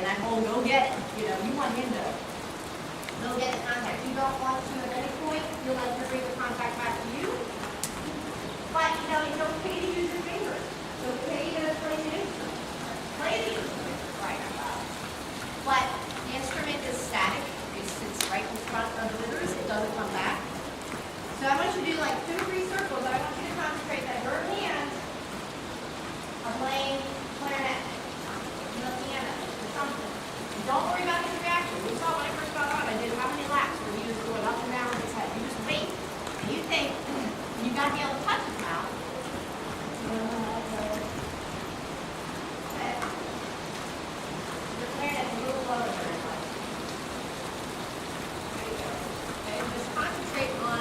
that whole go get it. You know, you want him to go get the contact. You don't want to at any point feel like you're bringing the contact back to you. But, you know, it's okay to use your fingers. It's okay to play the instrument. Play the instrument. Right. But the instrument is static. It sits right in front of the withers. It doesn't come back. So I want you to do like 2 or 3 circles. I want you to concentrate that your hands are playing clarinet, piano, or something. And don't worry about his reaction. We saw when I first got on, I did how many laps where he was going up and down with his head. You just wait. And you think, you got to be able to touch his mouth. Your clarinet's a little lower than it was. There you go. Okay, just concentrate on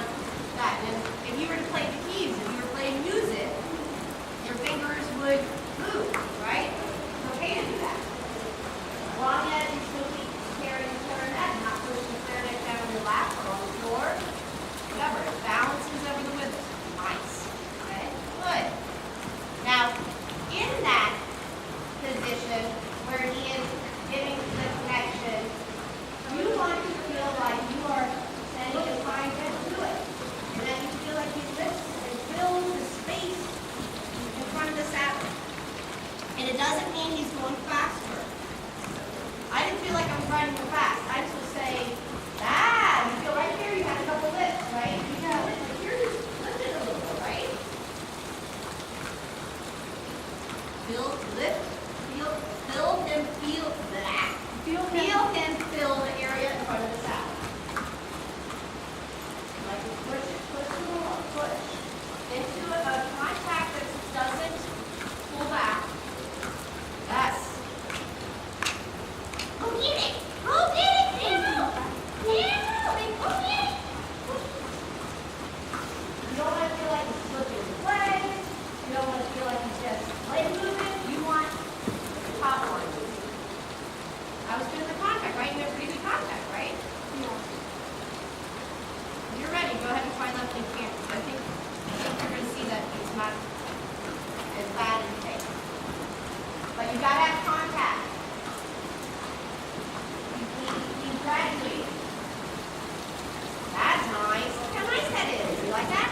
that. And if you were to play the keys, if you were playing music, your fingers would move, right? It's okay to do that. As long as you still keep carrying the clarinet and not pushing the clarinet down on your lap or on the floor, whatever. It balances over the withers. Nice. Okay? Good. Now, in that position where he is getting the connection, you want to feel like you are sending a fine head to it. And then you feel like he lifts and fills the space in front of the saddle. And it doesn't mean he's going faster. I didn't feel like I was riding real fast. I just would say, you feel right here, you had a couple lifts, right? You got a lift, but you're just lifted a little bit, right? Lift, fill him, feel that. Feel him fill the area in front of the saddle. Like push along, push. Into a contact that doesn't pull back. Yes. Go get it! Go get it! Daniel! Go get it! You don't want to feel like he's slipping his legs. You don't want to feel like he's just leg moving. You want the top line moving. I was doing the contact, right? You have pretty good contact, right? Yeah. When you're ready, go ahead and try left and can't. I think you're going to see that it's not as bad as you think. But you got to have contact. You graduate. That's nice. Look how nice that is. You like that?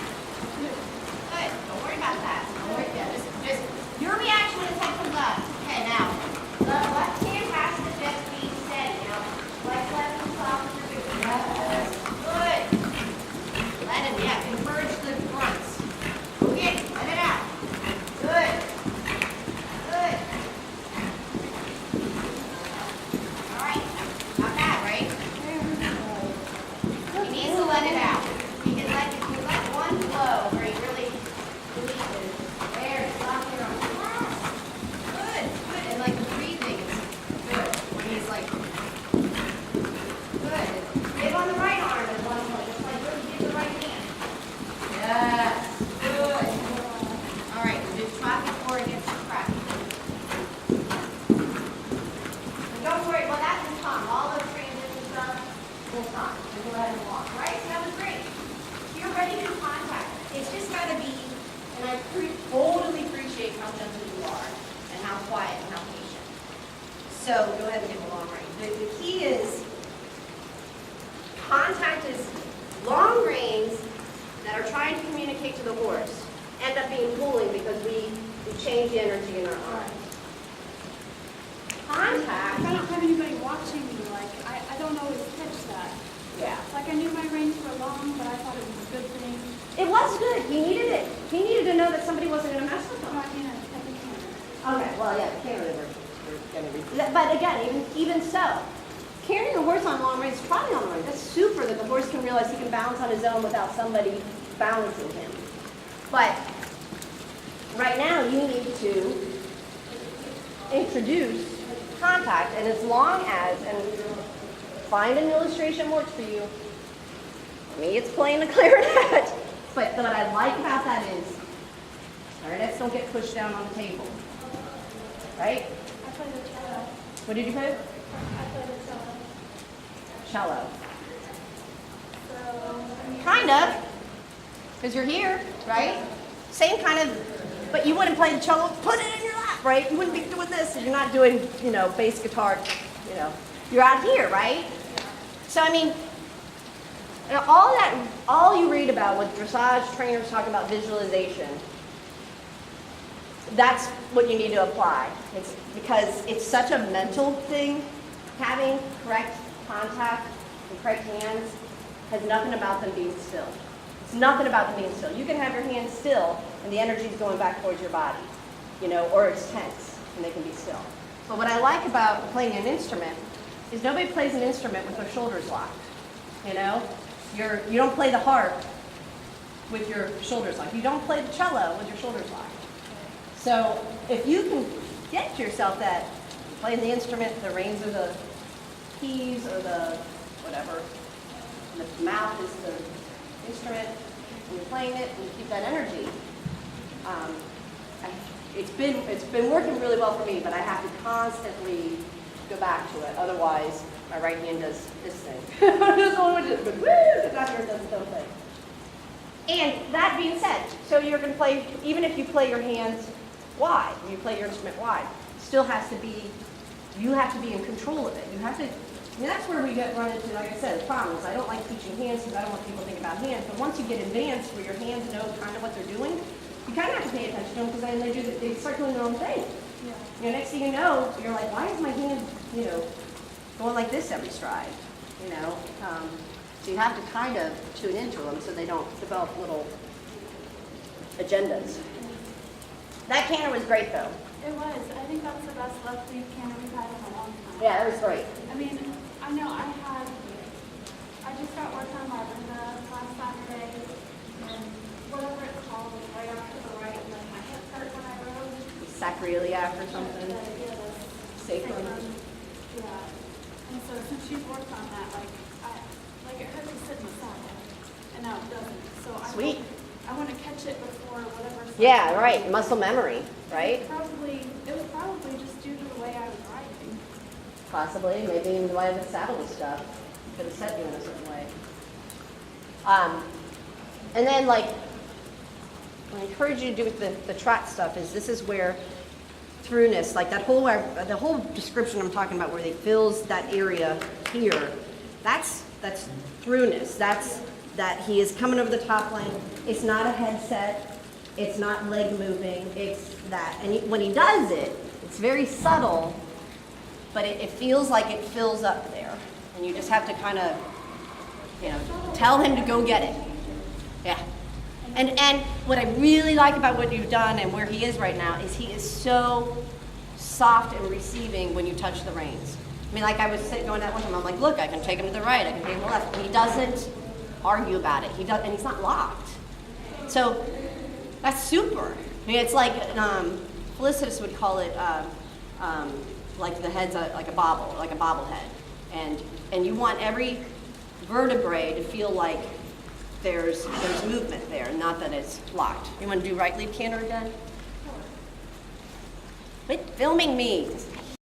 Good. Don't worry about that. Don't worry. Yeah, just your reaction when his head comes up. Okay, now the left hand has to just be steady. Now, left and soft with your fingers. Yes. Good. Let him, converge the fronts. Okay, let it out. Good. Good. All right. Not bad, right? He needs to let it out. If you let one flow where he really releases. There, stop your arm. Yes. Good, good. And like the breathing is good. When he's like, good. Give on the right arm at one point. Just like really give the right hand. Yes. Good. All right, we'll do trot before it gets cracked. And don't worry, well that's his tongue. All those transition stuff, his tongue. So go ahead and walk. All right, so that was great. You're ready to do contact. It's just got to be, and I totally appreciate how gentle you are and how quiet and how patient. So go ahead and give a long range. The key is contact is long reins that are trying to communicate to the horse end up being pulling because we change the energy in our arms. Contact. If I don't have anybody watching me, like, I don't always catch that. Yeah. Like, I knew my reins were long, but I thought it was a good thing. It was good. He needed it. He needed to know that somebody wasn't going to mess with him. Not in a second camera. Okay, well, yeah, the camera we're going to read. But again, even so, carrying a horse on long range, trotting on long range, that's super that the horse can realize he can balance on his own without somebody balancing him. But right now, you need to introduce contact, and as long as, and find an illustration works for you. For me, it's playing the clarinet. But what I like about that is clarinets don't get pushed down on the table. Right? I played the cello. What did you play? I played the cello. Cello. So, Kind of. Because you're here, right? Same kind of, but you wouldn't play the cello, put it in your lap, right? You wouldn't be doing this if you're not doing, bass guitar, You know, you're out here, right? So I mean, all you read about with dressage trainers talk about visualization, that's what you need to apply. It's because it's such a mental thing. Having correct contact and correct hands has nothing about them being still. It's nothing about them being still. You can have your hands still and the energy is going back towards your body, you know, or it's tense and they can be still. But what I like about playing an instrument is nobody plays an instrument with their shoulders locked, you know? You don't play the harp with your shoulders locked. You don't play the cello with your shoulders locked. So if you can get to yourself that playing the instrument, the reins are the keys or the whatever, and the mouth is the instrument, and you're playing it, and you keep that energy. It's been working really well for me, but I have to constantly go back to it. Otherwise, my right hand does this thing. The left hand does its own thing. And that being said, so you're going to play, even if you play your hands wide, you play your instrument wide, still has to be, you have to be in control of it. You have to, I mean, that's where we run into, like I said, problems. I don't like teaching hands because I don't want people to think about hands, but once you get advanced where your hands know kind of what they're doing, you kind of have to pay attention to them because then they start doing their own thing. Yeah. You know, next thing you know, you're like, why is my hand, you know, going like this every stride, you know? So you have to kind of tune into them so they don't develop little agendas. That canter was great, though. It was. I think that was the best left lead canter we've had in a long time. Yeah, it was great. I mean, I know I just got work on my last Saturday, and whatever it's called, right after the right, and then my hip hurt when I rode. Sacroiliac or something. The Sacrum. Yeah. And so since she's worked on that, it hurt to sit in the saddle, and now it doesn't. So Sweet. I want to catch it before whatever. Yeah, right. Muscle memory, right? It was probably just due to the way I was riding. Possibly. Maybe even the way the saddle was stuck. Could have set you in a certain way. And then, like, what I encourage you to do with the trot stuff is this is where throughness, like the whole description I'm talking about where they fills that area here, that's throughness. That's that he is coming over the top line. It's not a headset. It's not leg moving. It's that. And when he does it, it's very subtle, but it feels like it fills up there. And you just have to kind of, you know, tell him to go get it. Yeah. And what I really like about what you've done and where he is right now is he is so soft and receiving when you touch the reins. I mean, like I was going that one time, I'm like, look, I can take him to the right, I can take him to the left. And he doesn't argue about it. And he's not locked. So that's super. I mean, it's like Felicitas would call it like the head's like a bobble, like a bobblehead. And you want every vertebrae to feel like there's movement there, not that it's locked. You want to do right lead canter again? Quit filming me.